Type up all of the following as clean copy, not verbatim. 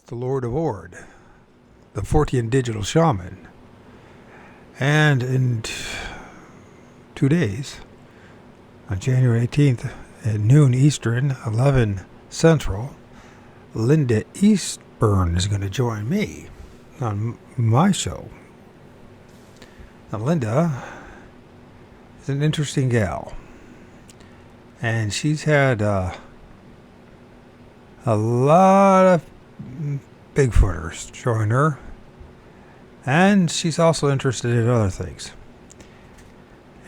the Lord of ORD, the Fortean Digital Shaman. And in 2 days, on January 18th at noon Eastern, 11 Central, Linda Eastburn is going to join me on my show. Now, Linda is an interesting gal, and she's had a lot of Bigfooters join her, and she's also interested in other things.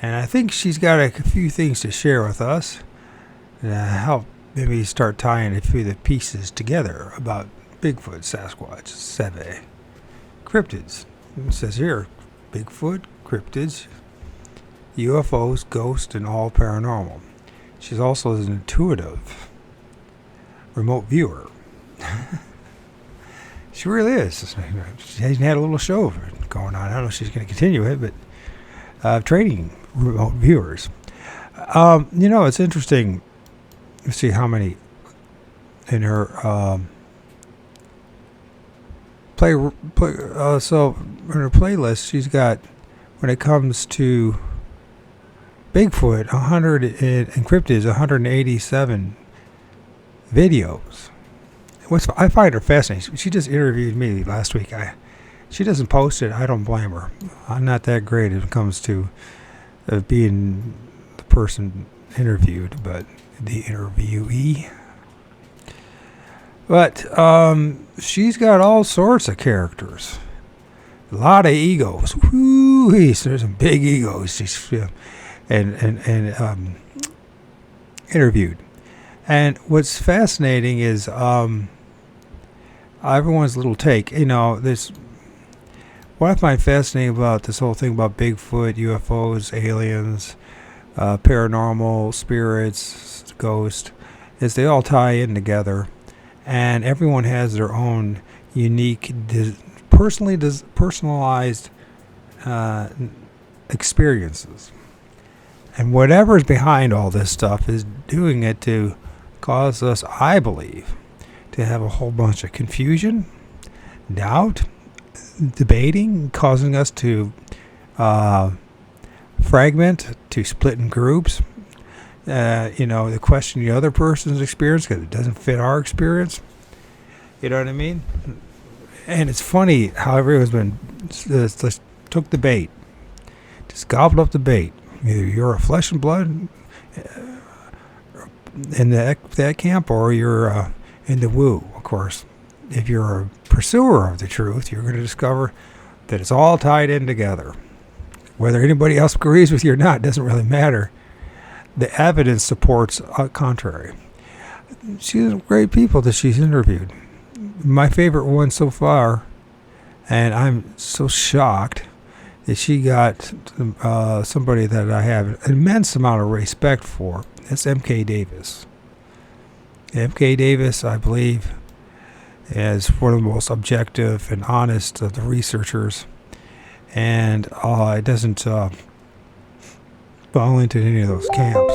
And I think she's got a few things to share with us to help maybe start tying a few of the pieces together about Bigfoot, Sasquatch, Seve, Cruptids. It says here, Bigfoot, Cruptids, UFOs, ghosts, and all paranormal. She's also an intuitive remote viewer. She really is. She hasn't had a little show going on. I don't know if she's going to continue it, but training remote viewers. It's interesting to see how many in her so in her playlist she's got, when it comes to Bigfoot, 100 and Cruptids, 187 videos. I find her fascinating. She just interviewed me last week. She doesn't post it. I don't blame her. I'm not that great when it comes to being the person interviewed, but the interviewee. But she's got all sorts of characters. A lot of egos. Woo-wee. There's some big egos she's and interviewed. And what's fascinating is everyone's little take. What I find fascinating about this whole thing about Bigfoot, UFOs, aliens, paranormal, spirits, ghosts, is they all tie in together, and everyone has their own unique, personalized experiences. And whatever's behind all this stuff is doing it to cause us, I believe, to have a whole bunch of confusion, doubt, debating, causing us to fragment, to split in groups, to question the other person's experience because it doesn't fit our experience. You know what I mean? And it's funny how everyone's been just took the bait, just gobbled up the bait. Either you're a flesh and blood in that camp, or you're in the woo. Of course, if you're a pursuer of the truth, you're going to discover that it's all tied in together. Whether anybody else agrees with you or not doesn't really matter. The evidence supports contrary. She's great people that she's interviewed. My favorite one so far, and I'm so shocked that she got somebody that I have an immense amount of respect for. It's M.K. Davis. M.K. Davis, I believe, is one of the most objective and honest of the researchers, and it doesn't fall into any of those camps.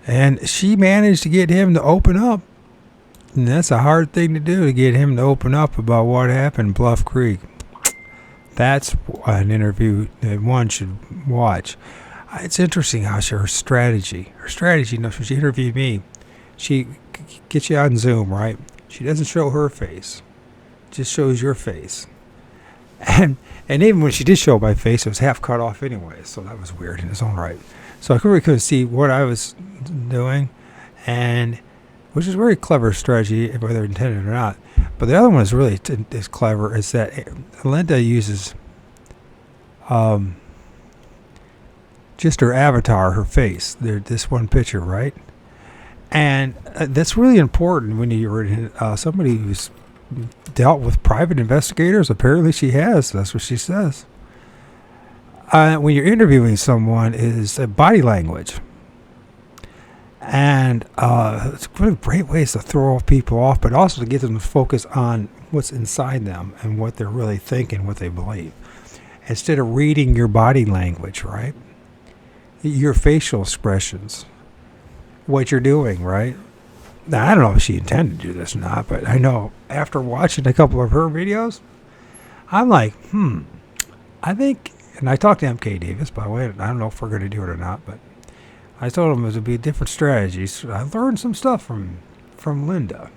And she managed to get him to open up. And that's a hard thing to do, to get him to open up about what happened in Bluff Creek. That's an interview that one should watch. It's interesting how her strategy, when she interviewed me, she gets you on Zoom, right? She doesn't show her face, just shows your face. And even when she did show my face, it was half cut off anyway, so that was weird in its own right. So I really couldn't see what I was doing, and which is a very clever strategy, whether intended or not. But the other one is really as clever, is that Linda uses just her avatar, her face, this one picture, right? And that's really important when you're somebody who's dealt with private investigators. Apparently she has. That's what she says. When you're interviewing someone, is body language. And it's really great ways to throw people off, but also to get them to focus on what's inside them and what they're really thinking, what they believe. Instead of reading your body language, right? Your facial expressions. what you're doing, right? Now, I don't know if she intended to do this or not, but I know after watching a couple of her videos, I'm like, I think, and I talked to MK Davis, by the way, I don't know if we're going to do it or not, but I told him it would be different strategies. I learned some stuff from Linda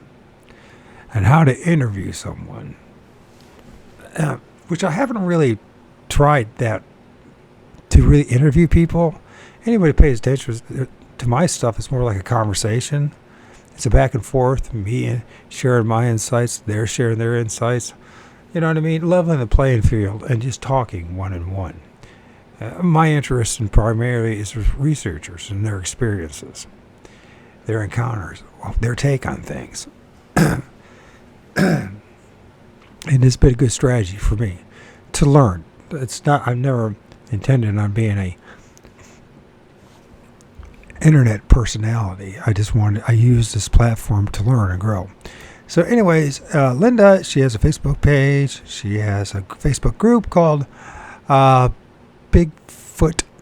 and how to interview someone, which I haven't really tried that, to really interview people. Anybody who pays attention to my stuff, it's more like a conversation. It's a back and forth, me sharing my insights, they're sharing their insights. You know what I mean? Leveling the playing field and just talking one-on-one. My interest in primarily is with researchers and their experiences, their encounters, their take on things. And it's been a good strategy for me to learn. I've never intended on being a internet personality. I use this platform to learn and grow. So anyways, Linda, she has a Facebook page. She has a Facebook group called Bigfoot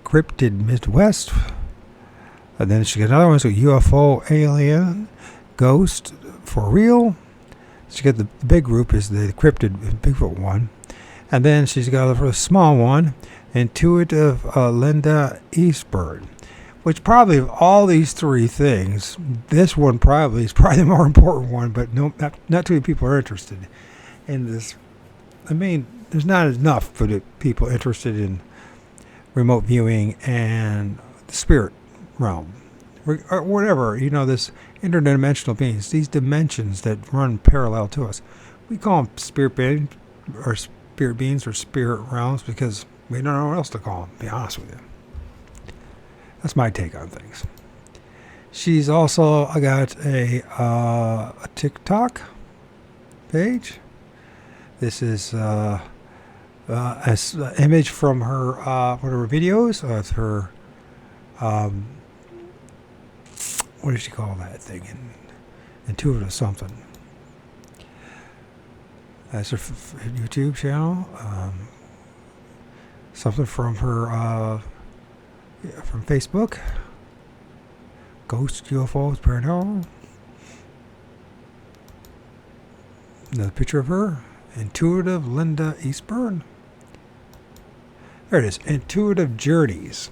Cruptid Midwest. And then she got another one, so UFO, Alien, Ghost, For Real. She got the big group is the Cryptid Bigfoot one. And then she's got a small one, Intuitive Linda Eastburn. Which probably of all these three things, this one is probably the more important one, but no, not too many people are interested in this. I mean, there's not enough for the people interested in remote viewing and the spirit realm. Or whatever, this interdimensional beings, these dimensions that run parallel to us. We call them spirit beings or spirit realms because we don't know what else to call them, to be honest with you. That's my take on things. She's also got a TikTok page. This is an image from her one of her videos of her. What does she call that thing? Intuitive something. That's her YouTube channel. Something from her. From Facebook, Ghost, UFOs, Paranormal. Another picture of her, Intuitive Linda Eastburn. There it is, Intuitive Journeys.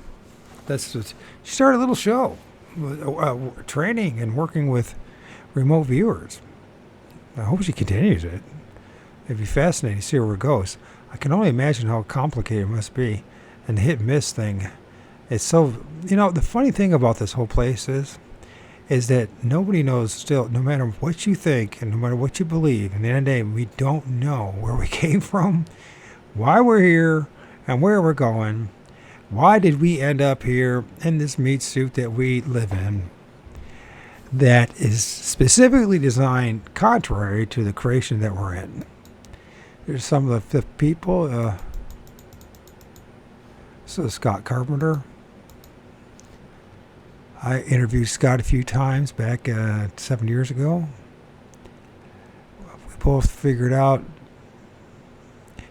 She started a little show, training and working with remote viewers. I hope she continues it. It'd be fascinating to see where it goes. I can only imagine how complicated it must be, and the hit and miss thing. It's so, the funny thing about this whole place is that nobody knows still, no matter what you think and no matter what you believe, in the end of the day, we don't know where we came from, why we're here, and where we're going. Why did we end up here in this meat suit that we live in that is specifically designed contrary to the creation that we're in? There's some of the people, so Scott Carpenter. I interviewed Scott a few times back 7 years ago. We both figured out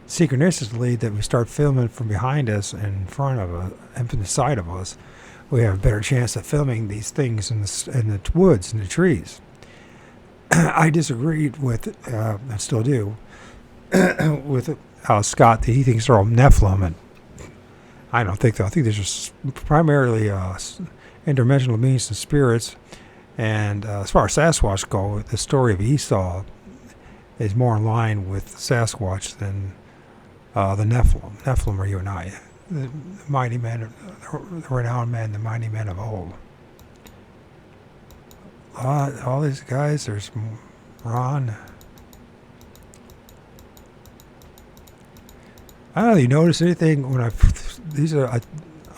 synchronistically that we start filming from behind us and in front of us and from the side of us. We have a better chance of filming these things in the woods and the trees. I disagreed with, and still do, with Scott that he thinks they're all Nephilim, and I don't think so. I think they're just primarily interdimensional beings and spirits. And as far as Sasquatch go, the story of Esau is more in line with Sasquatch than the Nephilim. Nephilim are you and I, the mighty men, the renowned men, the mighty men of old. All these guys, there's Ron. I don't know if you notice anything when these are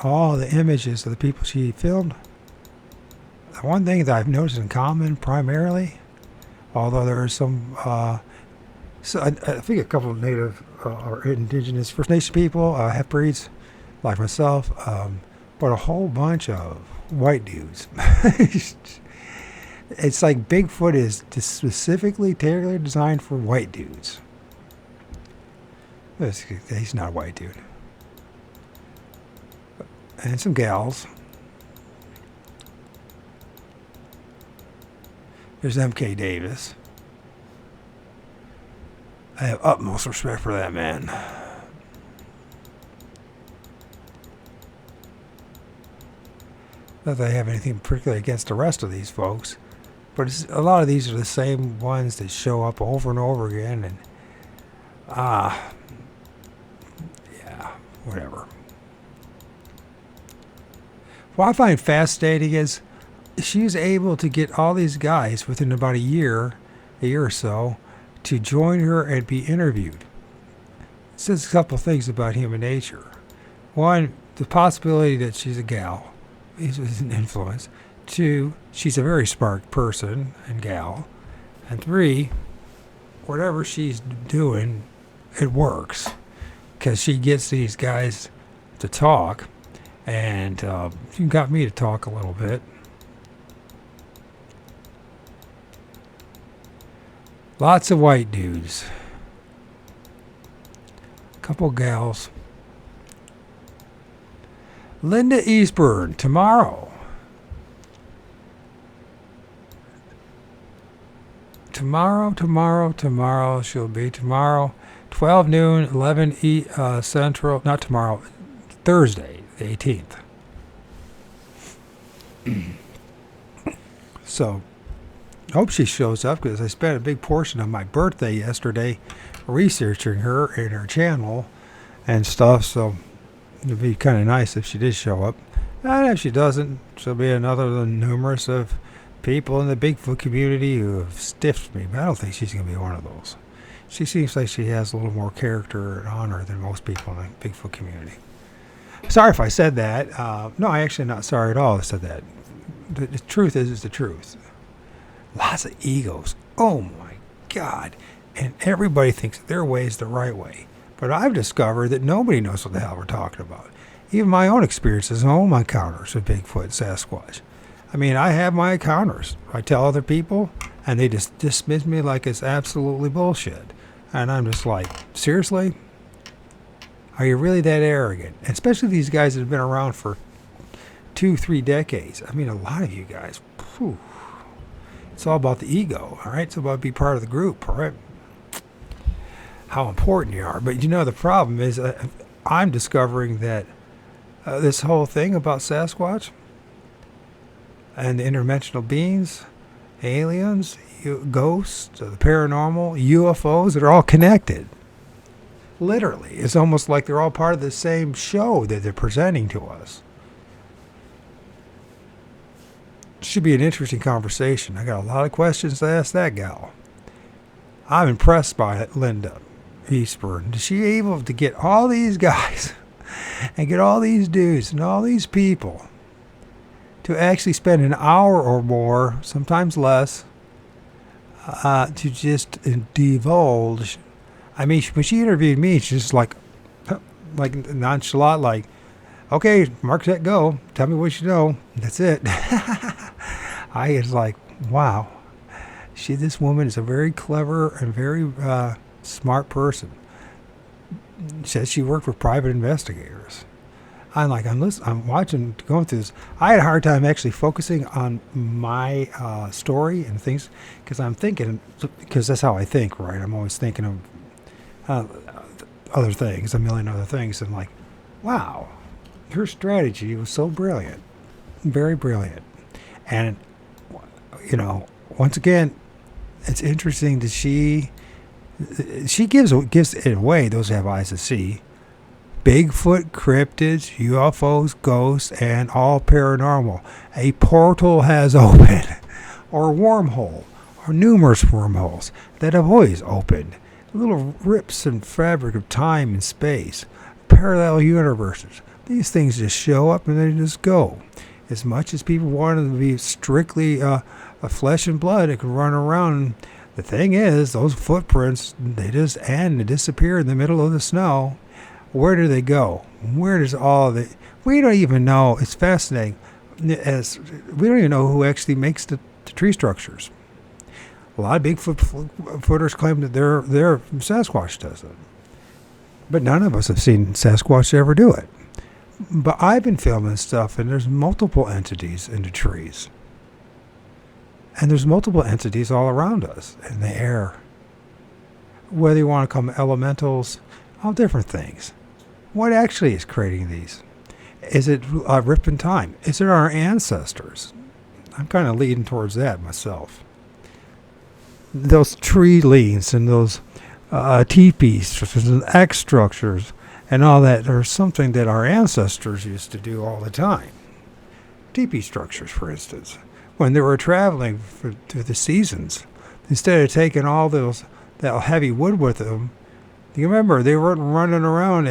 all the images of the people she filmed. The one thing that I've noticed in common primarily, although there are some, so I think a couple of native or indigenous First Nation people, half-breeds like myself, but a whole bunch of white dudes. It's like Bigfoot is specifically tailored, designed for white dudes. He's not a white dude. And some gals. There's M.K. Davis. I have utmost respect for that man. Not that I have anything particularly against the rest of these folks, but a lot of these are the same ones that show up over and over again, and yeah, whatever. What I find fascinating is she's able to get all these guys within about a year or so, to join her and be interviewed. It says a couple things about human nature. One, the possibility that she's a gal is an influence. Two, she's a very smart person and gal. And three, whatever she's doing, it works. Because she gets these guys to talk, and she got me to talk a little bit. Lots of white dudes. Couple gals. Linda Eastburn, tomorrow. Tomorrow she'll be. Tomorrow, 12 noon, 11 Central. Not tomorrow, Thursday, the 18th. So, I hope she shows up, because I spent a big portion of my birthday yesterday researching her and her channel and stuff, so it'd be kind of nice if she did show up. And if she doesn't, she'll be another of the numerous of people in the Bigfoot community who have stiffed me, but I don't think she's going to be one of those. She seems like she has a little more character and honor than most people in the Bigfoot community. Sorry if I said that. No, I actually not sorry at all I said that. The truth is the truth. Lots of egos. Oh my God. And everybody thinks their way is the right way. But I've discovered that nobody knows what the hell we're talking about. Even my own experiences and all my encounters with Bigfoot and Sasquatch. I mean, I have my encounters. I tell other people, and they just dismiss me like it's absolutely bullshit. And I'm just like, seriously? Are you really that arrogant? And especially these guys that have been around for 2-3 decades. I mean, a lot of you guys, whew, it's all about the ego, all right? It's about being part of the group, all right? How important you are. But you know, the problem is I'm discovering that this whole thing about Sasquatch and the interdimensional beings, aliens, ghosts, the paranormal, UFOs, they're all connected. Literally. It's almost like they're all part of the same show that they're presenting to us. Should be an interesting conversation. I got a lot of questions to ask that gal. I'm impressed by Linda Eastburn. Is she able to get all these guys and get all these dudes and all these people to actually spend an hour or more, sometimes less, to just divulge? I mean, when she interviewed me, she's just like nonchalant, like, okay, mark that, go. Tell me what you know. That's it. I was like, wow. This woman is a very clever and very smart person. She says she worked for private investigators. I'm like, I'm watching, going through this. I had a hard time actually focusing on my story and things, because I'm thinking, because that's how I think, right? I'm always thinking of other things, a million other things. And like, wow, her strategy was so brilliant, very brilliant. And, you know, once again, it's interesting that she gives it away, those who have eyes to see. Bigfoot, cryptids, UFOs, ghosts, and all paranormal. A portal has opened, or a wormhole, or numerous wormholes that have always opened. Little rips in fabric of time and space, parallel universes. These things just show up and they just go. As much as people want them to be strictly a flesh and blood, it can run around. The thing is, those footprints, they just end and disappear in the middle of the snow. Where do they go? Where does all of it? We don't even know. It's fascinating. We don't even know who actually makes the tree structures. A lot of Bigfooters claim that their Sasquatch does it. But none of us have seen Sasquatch ever do it. But I've been filming stuff, and there's multiple entities in the trees. And there's multiple entities all around us in the air. Whether you want to call them elementals, all different things. What actually is creating these? Is it rip in time? Is it our ancestors? I'm kind of leading towards that myself. Those tree leaves and those teepee structures and X structures and all that are something that our ancestors used to do all the time. Teepee structures, for instance, when they were traveling through the seasons, instead of taking all that heavy wood with them, you remember they weren't running around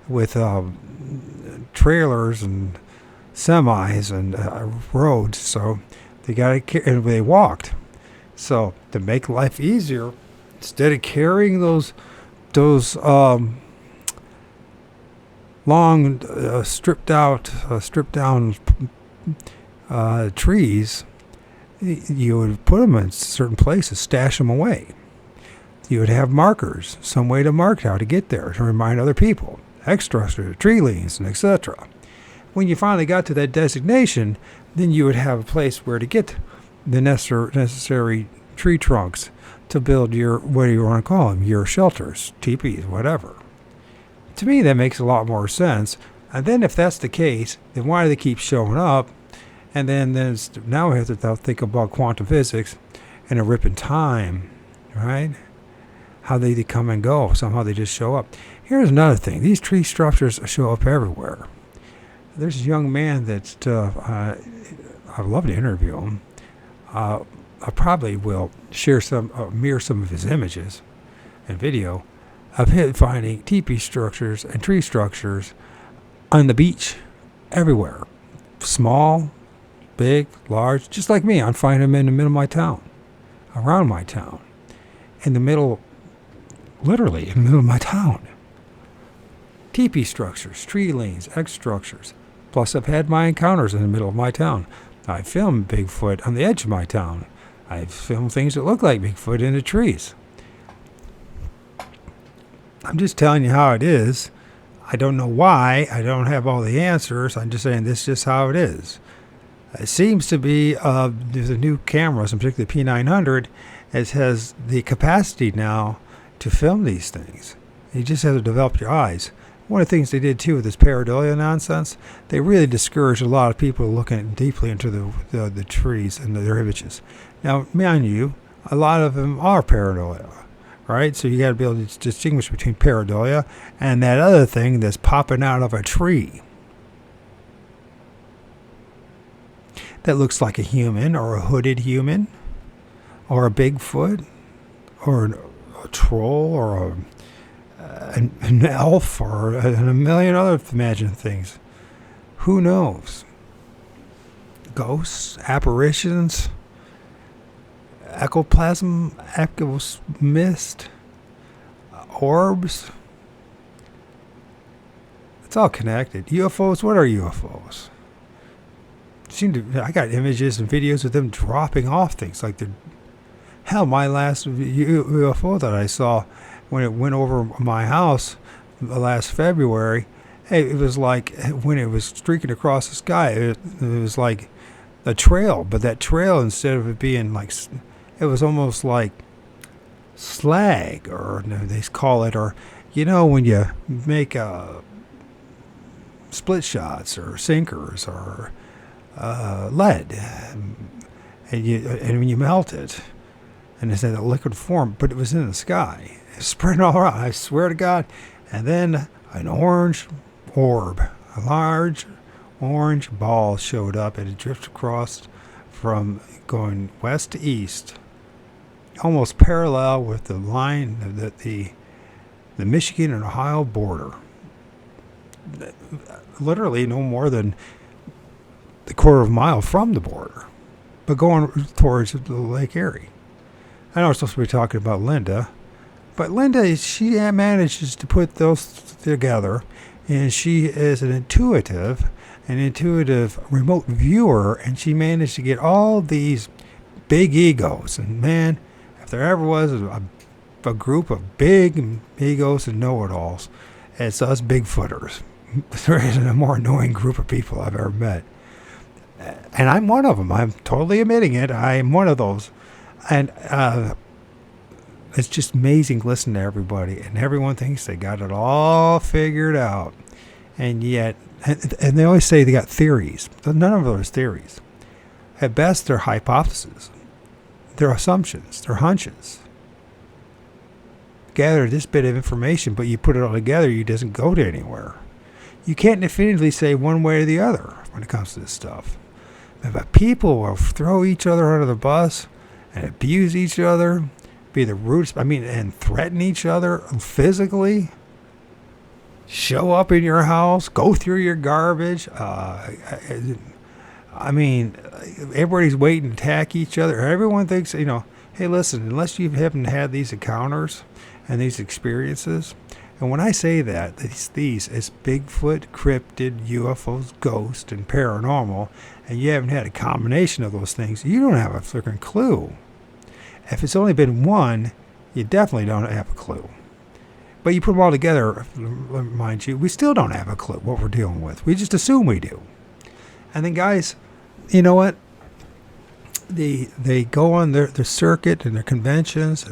with trailers and semis and roads, so they walked. So to make life easier, instead of carrying those long stripped down trees, you would put them in certain places, stash them away. You would have markers, some way to mark how to get there, to remind other people, X structure, tree leaves, and etc. When you finally got to that designation, then you would have a place where to get the necessary tree trunks to build your, what do you want to call them, your shelters, teepees, whatever. To me, that makes a lot more sense. And then if that's the case, then why do they keep showing up? And then now we have to think about quantum physics and a rip in time, right? How they come and go. Somehow they just show up. Here's another thing. These tree structures show up everywhere. There's a young man that I'd love to interview him. I probably will mirror some of his images and video of him finding teepee structures and tree structures on the beach everywhere. Small, big, large, just like me. I'm finding them in the middle of my town, around my town, literally in the middle of my town. Teepee structures, tree lanes, X structures. Plus, I've had my encounters in the middle of my town. I filmed Bigfoot on the edge of my town. I've filmed things that look like Bigfoot in the trees. I'm just telling you how it is. I don't know why. I don't have all the answers. I'm just saying this is just how it is. It seems to be there's a new camera, particularly the P900, it has the capacity now to film these things. You just have to develop your eyes. One of the things they did too with this pareidolia nonsense, they really discouraged a lot of people looking deeply into the trees and their images. Now, mind you, a lot of them are pareidolia, right? So you got to be able to distinguish between pareidolia and that other thing that's popping out of a tree that looks like a human or a hooded human or a Bigfoot or a troll or an elf or a million other imagined things. Who knows? Ghosts, apparitions, ectoplasm, mist, orbs. It's all connected. UFOs, what are UFOs? I got images and videos of them dropping off things like hell, my last UFO that I saw when it went over my house last February, it was like when it was streaking across the sky, it was like a trail, but that trail, instead of it being like, it was almost like slag, or they call it, or when you make split shots or sinkers or lead, and when you melt it, and it's in a liquid form, but it was in the sky, spreading all around. I swear to God. And then an orange orb, a large orange ball showed up, and it drifted across from going west to east, almost parallel with the line of the Michigan and Ohio border. Literally no more than the quarter of a mile from the border, but going towards the Lake Erie. I know we're supposed to be talking about Linda, but Linda, she manages to put those together, and she is an intuitive remote viewer, and she managed to get all these big egos. And man, if there ever was a group of big egos and know-it-alls, it's us Bigfooters. There isn't a more annoying group of people I've ever met. And I'm one of them. I'm totally admitting it. I'm one of those. And it's just amazing listening to everybody. And everyone thinks they got it all figured out. And yet, and they always say they got theories. But none of those theories. At best, they're hypotheses. They're assumptions. They're hunches. Gather this bit of information, but you put it all together, you doesn't go to anywhere. You can't definitively say one way or the other when it comes to this stuff. But people will throw each other under the bus and abuse each other, be the roots, and threaten each other physically, show up in your house, go through your garbage. Everybody's waiting to attack each other. Everyone thinks, hey, listen, unless you haven't had these encounters and these experiences, and when I say that, these is Bigfoot, cryptid, UFOs, ghost, and paranormal, and you haven't had a combination of those things, you don't have a freaking clue. If it's only been one, you definitely don't have a clue. But you put them all together, mind you, we still don't have a clue what we're dealing with. We just assume we do. And then guys, you know what? They go on their circuit and their conventions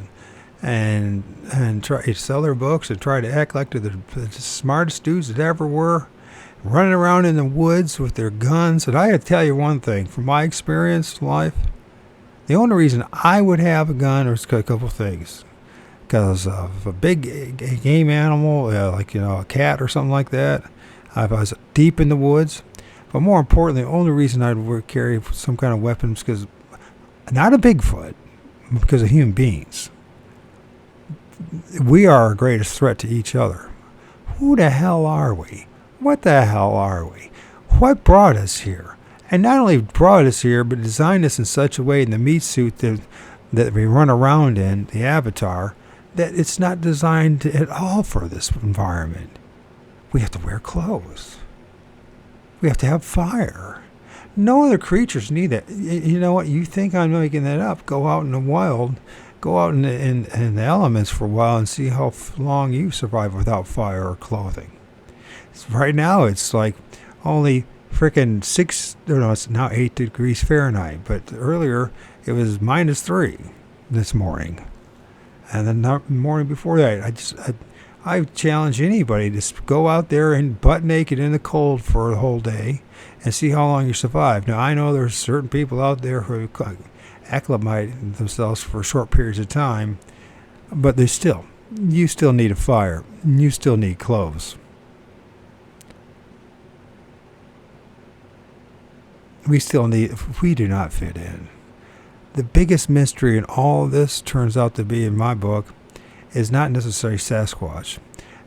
and try to sell their books and try to act like they're the smartest dudes that ever were, running around in the woods with their guns. And I got to tell you one thing, from my experience in life, the only reason I would have a gun is a couple things. Because of a big game animal, like a cat or something like that. If I was deep in the woods. But more importantly, the only reason I'd carry some kind of weapons because not a Bigfoot, because of human beings. We are our greatest threat to each other. Who the hell are we? What the hell are we? What brought us here? And not only brought us here, but designed us in such a way in the meat suit that we run around in, the avatar, that it's not designed at all for this environment. We have to wear clothes. We have to have fire. No other creatures need that. You know what? You think I'm making that up. Go out in the wild. Go out in the elements for a while and see how long you survive without fire or clothing. Right now, it's like only freaking it's now 8 degrees Fahrenheit. But earlier, it was -3 this morning. And the morning before that, I challenge anybody to go out there and butt naked in the cold for a whole day and see how long you survive. Now, I know there's certain people out there who acclimate themselves for short periods of time, but you still need a fire. You still need clothes. We do not fit in. The biggest mystery in all of this turns out to be, in my book, is not necessarily Sasquatch,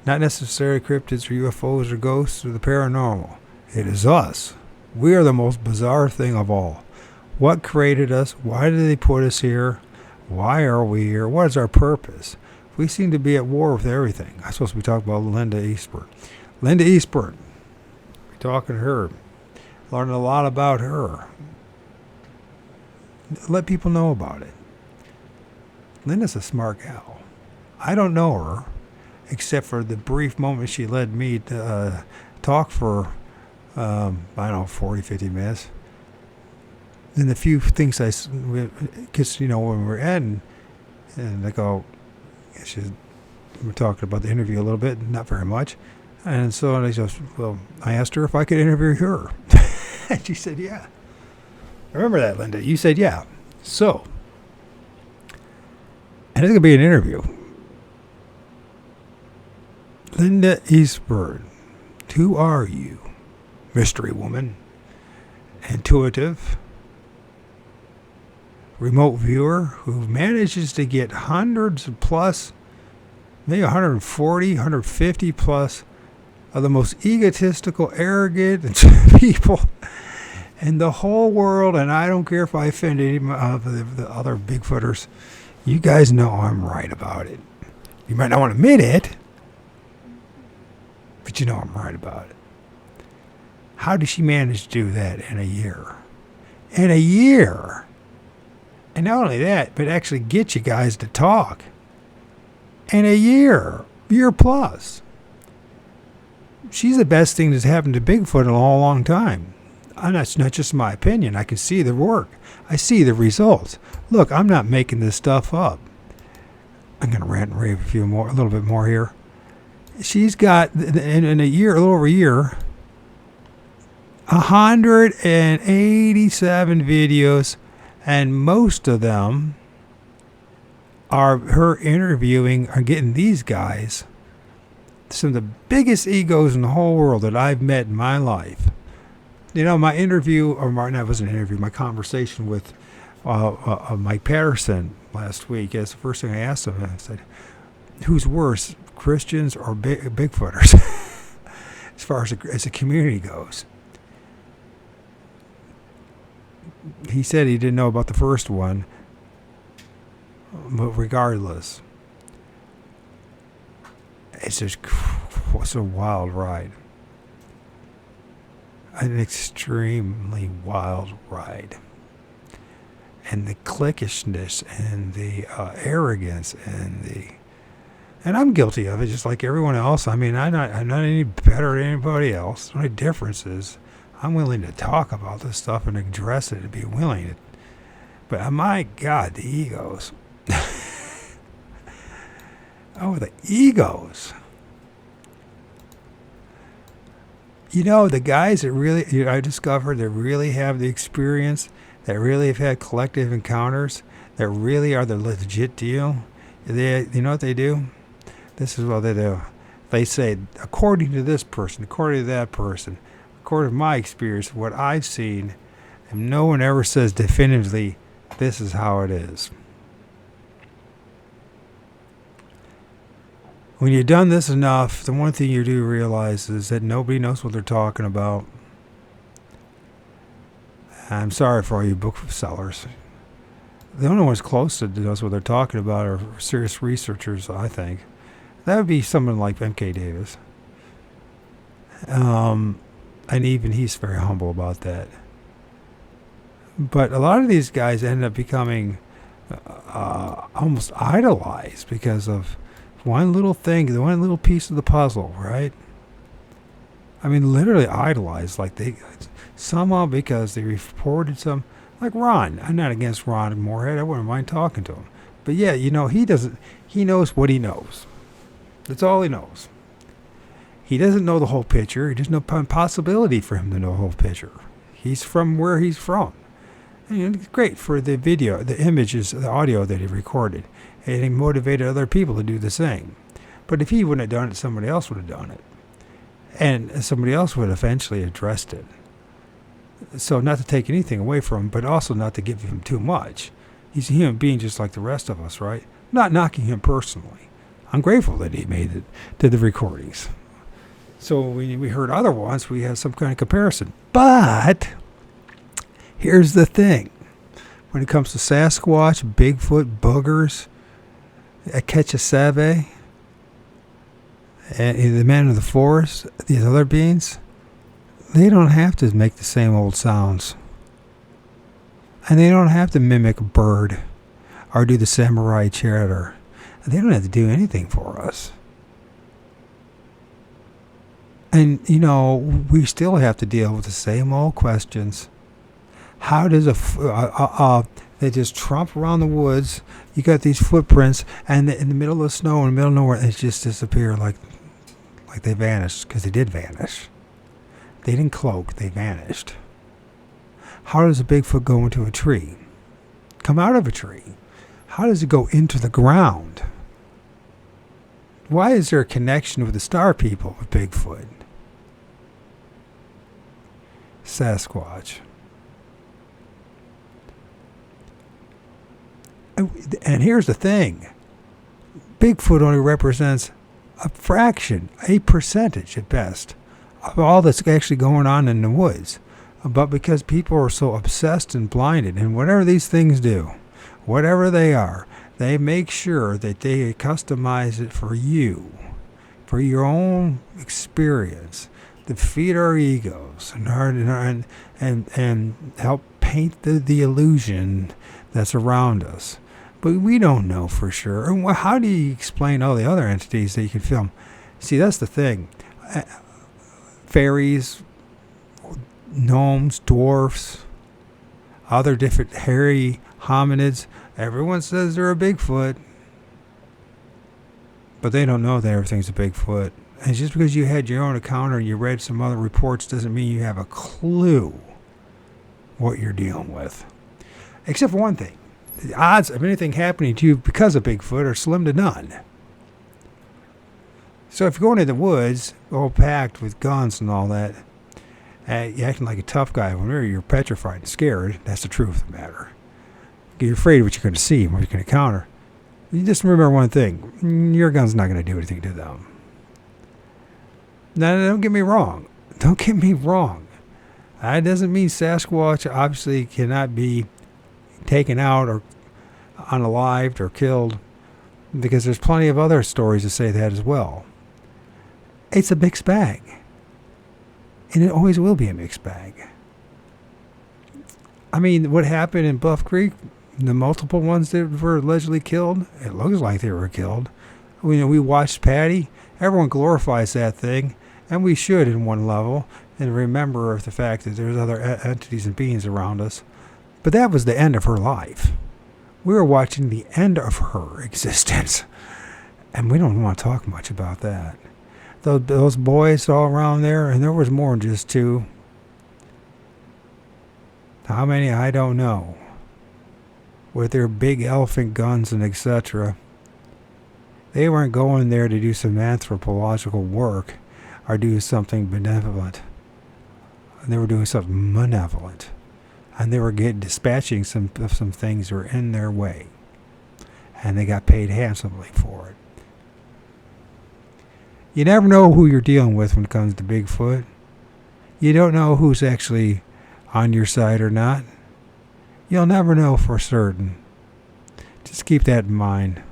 not necessarily cryptids or UFOs or ghosts or the paranormal. It is us. We are the most bizarre thing of all. What created us? Why did they put us here? Why are we here? What is our purpose? We seem to be at war with everything. I'm supposed to be talking about Linda Eastburn. Linda Eastburn. We're talking to her. Learning a lot about her. Let people know about it. Linda's a smart gal. I don't know her, except for the brief moment she led me to talk for, 40, 50 minutes. And the few things because, when we're at, and they go, we're talking about the interview a little bit, not very much. And so I asked her if I could interview her. And she said, yeah. I remember that, Linda. You said, yeah. So, and it's going to be an interview. Linda Eastburn, who are you? Mystery woman, intuitive, remote viewer who manages to get hundreds plus, maybe 140, 150 plus of the most egotistical, arrogant people in the whole world. And I don't care if I offend any of the other Bigfooters. You guys know I'm right about it. You might not want to admit it, but you know I'm right about it. How did she manage to do that in a year? In a year! And not only that, but actually get you guys to talk. In a year plus. She's the best thing that's happened to Bigfoot in a long time. And that's not just my opinion. I can see the work. I see the results. Look, I'm not making this stuff up. I'm going to rant and rave a little bit more here. She's got, in a year, a little over a year, 187 videos, and most of them are her interviewing, are getting these guys, some of the biggest egos in the whole world that I've met in my life. My interview, or that wasn't an interview, my conversation with Mike Patterson last week, that's the first thing I asked him. I said, who's worse, Christians or Bigfooters, as far as the community goes? He said he didn't know about the first one, but regardless, it's just a wild ride. An extremely wild ride. And the cliquishness and the arrogance and I'm guilty of it, just like everyone else. I mean, I'm not any better than anybody else. The only difference is I'm willing to talk about this stuff and address it and be willing. But my God, the egos. Oh, the egos. The guys that really, I discovered, that really have the experience, that really have had collective encounters, that really are the legit deal, you know what they do? This is what they do. They say, according to this person, according to that person, according to my experience, what I've seen, and no one ever says definitively, this is how it is. When you've done this enough, the one thing you do realize is that nobody knows what they're talking about. I'm sorry for all you booksellers. The only ones close to knows what they're talking about are serious researchers, I think. That would be someone like M.K. Davis. And even he's very humble about that. But a lot of these guys end up becoming almost idolized because of one little thing, the one little piece of the puzzle, right? I mean, literally idolized, like they somehow, because they reported some, like Ron. I'm not against Ron Moorhead. I wouldn't mind talking to him. But yeah, he knows what he knows. That's all he knows. He doesn't know the whole picture. There's no possibility for him to know the whole picture. He's from where he's from. And it's great for the video, the images, the audio that he recorded. And he motivated other people to do the same. But if he wouldn't have done it, somebody else would have done it. And somebody else would have eventually addressed it. So not to take anything away from him, but also not to give him too much. He's a human being just like the rest of us, right? Not knocking him personally. I'm grateful that he made it to the recordings. So when we heard other ones, we have some kind of comparison. But here's the thing. When it comes to Sasquatch, Bigfoot, boogers, Akechasave, and the man of the forest, these other beings, they don't have to make the same old sounds. And they don't have to mimic a bird or do the samurai chatter. They don't have to do anything for us. And, we still have to deal with the same old questions. How does they just tromp around the woods? You got these footprints, and in the middle of the snow, in the middle of nowhere, they just disappear like they vanished, because they did vanish. They didn't cloak, they vanished. How does a Bigfoot go into a tree? Come out of a tree? How does it go into the ground? Why is there a connection with the star people with Bigfoot? Sasquatch. And here's the thing. Bigfoot only represents a fraction, a percentage at best, of all that's actually going on in the woods. But because people are so obsessed and blinded, and whatever these things do, whatever they are, they make sure that they customize it for you, for your own experience, to feed our egos and help paint the illusion that's around us. But we don't know for sure. And how do you explain all the other entities that you can film? See, that's the thing. Fairies, gnomes, dwarfs, other different hairy hominids. Everyone says they're a Bigfoot, but they don't know that everything's a Bigfoot. And just because you had your own encounter and you read some other reports doesn't mean you have a clue what you're dealing with. Except for one thing. The odds of anything happening to you because of Bigfoot are slim to none. So if you're going into the woods, all packed with guns and all that, you're acting like a tough guy, when really you're petrified and scared, that's the truth of the matter. You're afraid of what you're going to see and what you're going to encounter. You just remember one thing. Your gun's not going to do anything to them. Now, don't get me wrong. Don't get me wrong. That doesn't mean Sasquatch obviously cannot be taken out or unalived or killed, because there's plenty of other stories to say that as well. It's a mixed bag. And it always will be a mixed bag. I mean, what happened in Bluff Creek, the multiple ones that were allegedly killed, it looks like they were killed. We watched Patty. Everyone glorifies that thing, and we should in one level, and remember of the fact that there's other entities and beings around us. But that was the end of her life. We were watching the end of her existence, and we don't want to talk much about that. Those boys all around there, and there was more than just two. How many, I don't know. With their big elephant guns and etc. They weren't going there to do some anthropological work or do something benevolent. They were doing something malevolent. And they were dispatching some things that were in their way. And they got paid handsomely for it. You never know who you're dealing with when it comes to Bigfoot. You don't know who's actually on your side or not. You'll never know for certain. Just keep that in mind.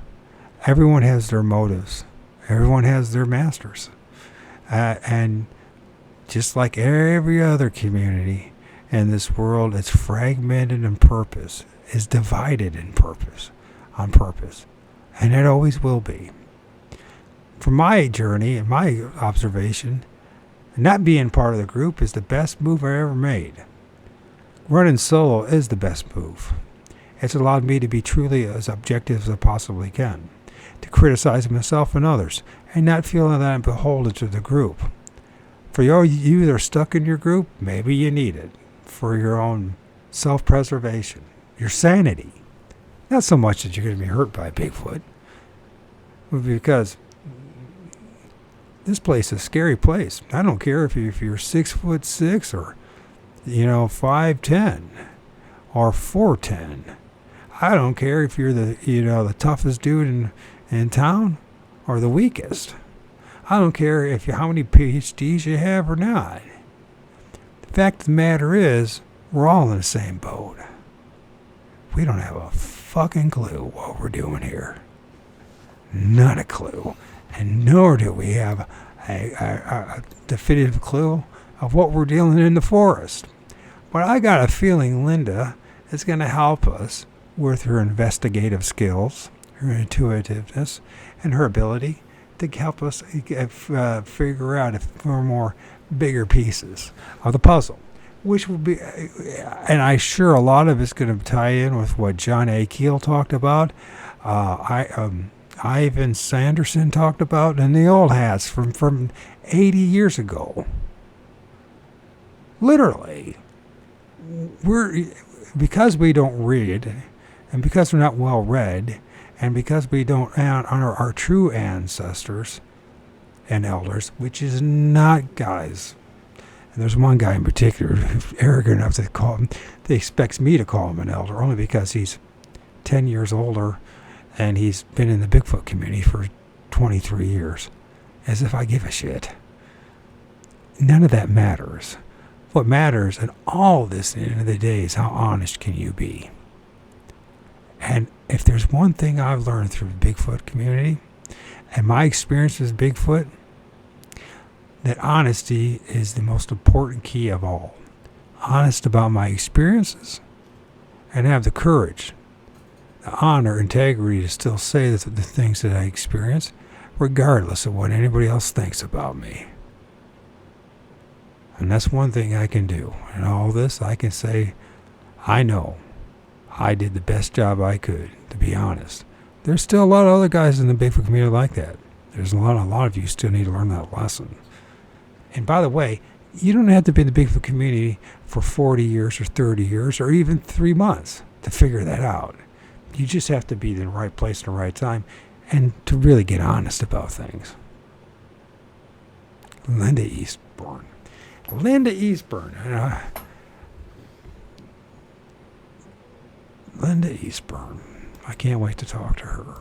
Everyone has their motives. Everyone has their masters. And just like every other community in this world, it's fragmented in purpose. It's divided in purpose. On purpose. And it always will be. From my journey and my observation, not being part of the group is the best move I ever made. Running solo is the best move. It's allowed me to be truly as objective as I possibly can, to criticize myself and others, and not feeling that I'm beholden to the group. For you that are stuck in your group, maybe you need it for your own self-preservation, your sanity. Not so much that you're going to be hurt by Bigfoot, but because this place is a scary place. I don't care if you're 6'6" or 5'10" or 4'10". I don't care if you're the toughest dude in town or the weakest. I don't care if how many PhDs you have or not. The fact of the matter is, we're all in the same boat. We don't have a fucking clue what we're doing here. Not a clue. And nor do we have a definitive clue of what we're dealing in the forest. But I got a feeling Linda is going to help us with her investigative skills, her intuitiveness, and her ability to help us figure out if there are more bigger pieces of the puzzle. Which will be, and I'm sure a lot of it's going to tie in with what John A. Keel talked about. Ivan Sanderson talked about, and the old hats from 80 years ago. Literally, because we don't read, and because we're not well read, and because we don't honor our true ancestors and elders, which is not guys. And there's one guy in particular who's arrogant enough to call him, that expects me to call him an elder, only because he's 10 years older and he's been in the Bigfoot community for 23 years. As if I give a shit. None of that matters. What matters in all this, at the end of the day, is how honest can you be. And if there's one thing I've learned through the Bigfoot community, and my experience with Bigfoot, that honesty is the most important key of all. Honest about my experiences, and have the courage, the honor, integrity to still say the things that I experience, regardless of what anybody else thinks about me. And that's one thing I can do. And all this, I can say, I know I did the best job I could, to be honest. There's still a lot of other guys in the Bigfoot community like that. There's a lot of you still need to learn that lesson. And by the way, you don't have to be in the Bigfoot community for 40 years or 30 years or even 3 months to figure that out. You just have to be in the right place at the right time and to really get honest about things. Linda Eastburn. Linda Eastburn. Linda Eastburn. I can't wait to talk to her.